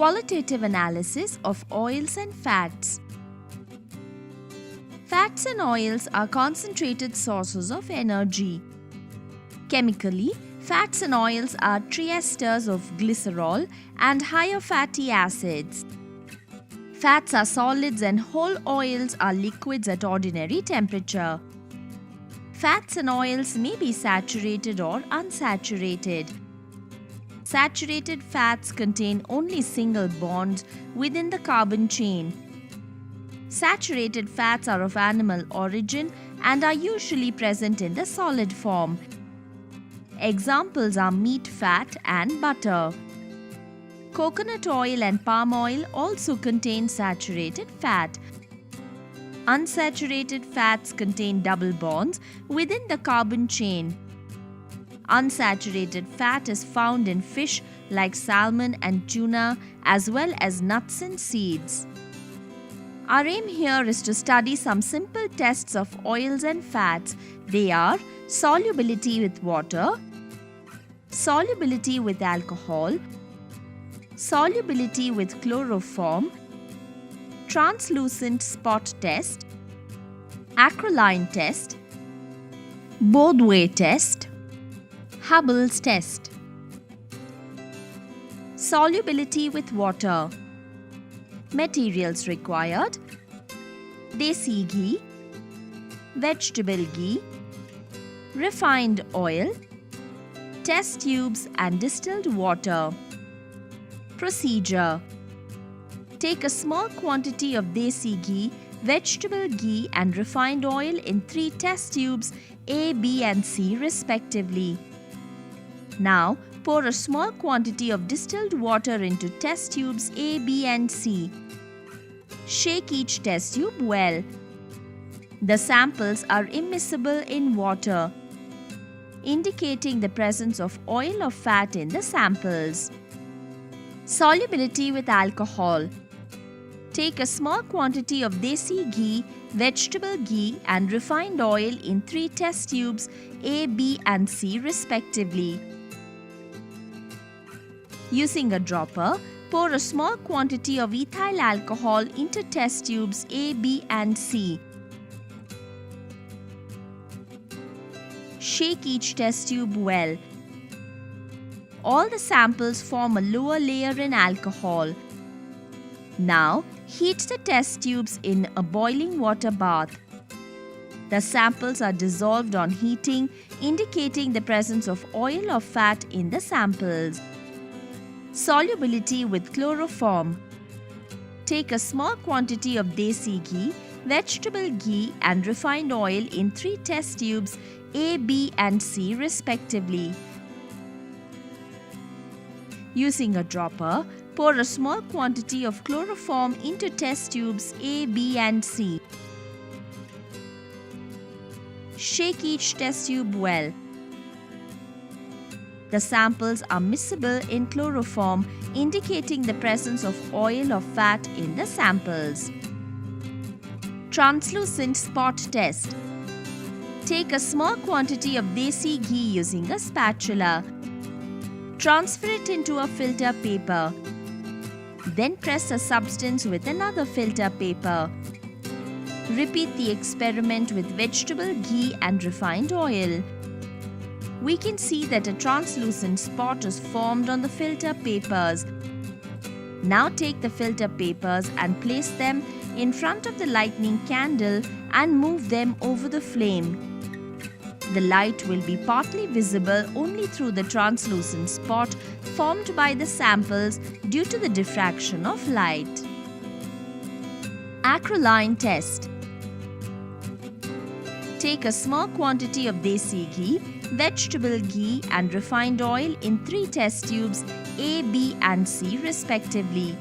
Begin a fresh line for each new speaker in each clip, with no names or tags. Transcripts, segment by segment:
Qualitative analysis of oils and fats. Fats and oils are concentrated sources of energy. Chemically, fats and oils are triesters of glycerol and higher fatty acids. Fats are solids and whole oils are liquids at ordinary temperature. Fats and oils may be saturated or unsaturated. Saturated fats contain only single bonds within the carbon chain. Saturated fats are of animal origin and are usually present in the solid form. Examples are meat fat and butter. Coconut oil and palm oil also contain saturated fat. Unsaturated fats contain double bonds within the carbon chain. Unsaturated fat is found in fish like salmon and tuna, as well as nuts and seeds. Our aim here is to study some simple tests of oils and fats. They are solubility with water, solubility with alcohol, solubility with chloroform, translucent spot test, acrolein test, Borduas test, Hubble's test. Solubility with water. Materials required: desi ghee, vegetable ghee, refined oil, test tubes and distilled water. Procedure: take a small quantity of desi ghee, vegetable ghee and refined oil in 3 test tubes A, B and C respectively. Now, pour a small quantity of distilled water into test tubes A, B and C. Shake each test tube well. The samples are immiscible in water, indicating the presence of oil or fat in the samples. Solubility with alcohol. Take a small quantity of desi ghee, vegetable ghee and refined oil in 3 test tubes A, B and C respectively. Using a dropper, pour a small quantity of ethyl alcohol into test tubes A, B and C. Shake each test tube well. All the samples form a lower layer in alcohol. Now, heat the test tubes in a boiling water bath. The samples are dissolved on heating, indicating the presence of oil or fat in the samples. Solubility with chloroform. Take a small quantity of desi ghee, vegetable ghee and refined oil in 3 test tubes A, B and C respectively. Using a dropper, pour a small quantity of chloroform into test tubes A, B and C. Shake each test tube well. The samples are miscible in chloroform, indicating the presence of oil or fat in the samples. Translucent spot test. Take a small quantity of desi ghee using a spatula. Transfer it into a filter paper. Then press a substance with another filter paper. Repeat the experiment with vegetable ghee and refined oil. We can see that a translucent spot is formed on the filter papers. Now take the filter papers and place them in front of the lightning candle and move them over the flame. The light will be partly visible only through the translucent spot formed by the samples due to the diffraction of light. Acrolein test. Take a small quantity of desi ghee, vegetable ghee and refined oil in 3 test tubes A, B and C respectively.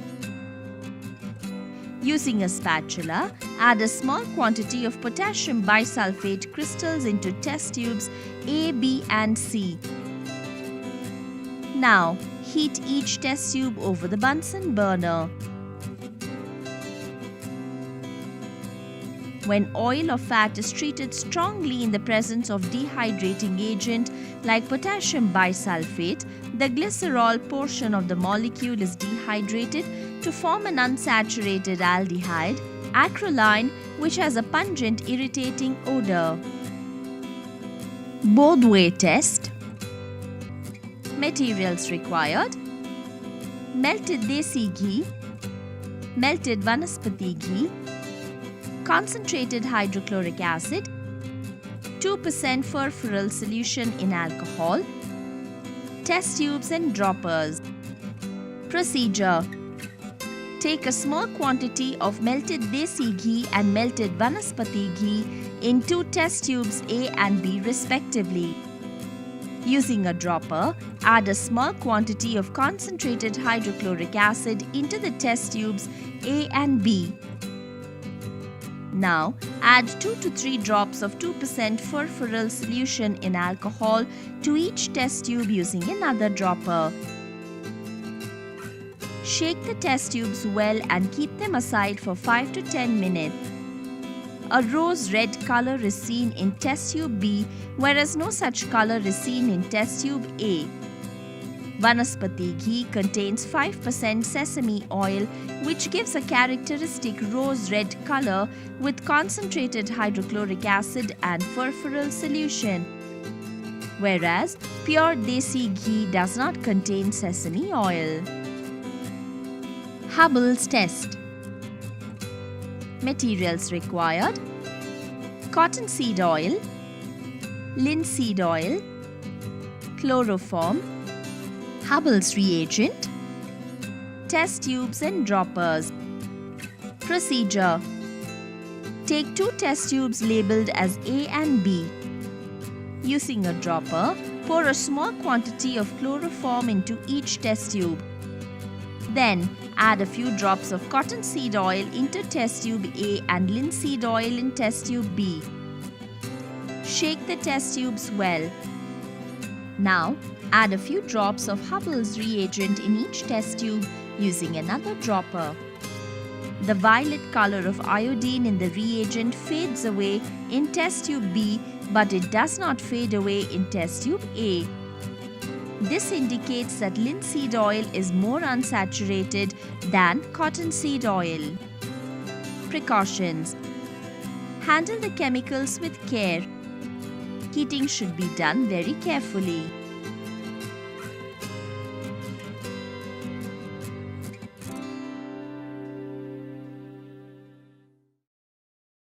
Using a spatula, add a small quantity of potassium bisulfate crystals into test tubes A, B and C. Now, heat each test tube over the Bunsen burner. When oil or fat is treated strongly in the presence of dehydrating agent like potassium bisulfate, the glycerol portion of the molecule is dehydrated to form an unsaturated aldehyde, acrolein, which has a pungent irritating odor. Both-way test. Materials required: melted desi ghee, melted vanaspati ghee, concentrated hydrochloric acid, 2% furfural solution in alcohol, test tubes and droppers. Procedure: take a small quantity of melted desi ghee and melted vanaspati ghee in 2 test tubes A and B respectively. Using a dropper, add a small quantity of concentrated hydrochloric acid into the test tubes A and B. Now, add 2 to 3 drops of 2% furfural solution in alcohol to each test tube using another dropper. Shake the test tubes well and keep them aside for 5 to 10 minutes. A rose red color is seen in test tube B, whereas no such color is seen in test tube A. Vanaspati ghee contains 5% sesame oil, which gives a characteristic rose red color with concentrated hydrochloric acid and furfural solution, whereas pure desi ghee does not contain sesame oil. Hubbell's test. Materials required: cottonseed oil, linseed oil, chloroform, Hubbell's reagent, test tubes and droppers. Procedure: take 2 test tubes labeled as A and B. Using a dropper, pour a small quantity of chloroform into each test tube. Then, add a few drops of cottonseed oil into test tube A and linseed oil in test tube B. Shake the test tubes well. Now, add a few drops of Hubbell's reagent in each test tube using another dropper. The violet color of iodine in the reagent fades away in test tube B, but it does not fade away in test tube A. This indicates that linseed oil is more unsaturated than cottonseed oil. Precautions: handle the chemicals with care. Heating should be done very carefully.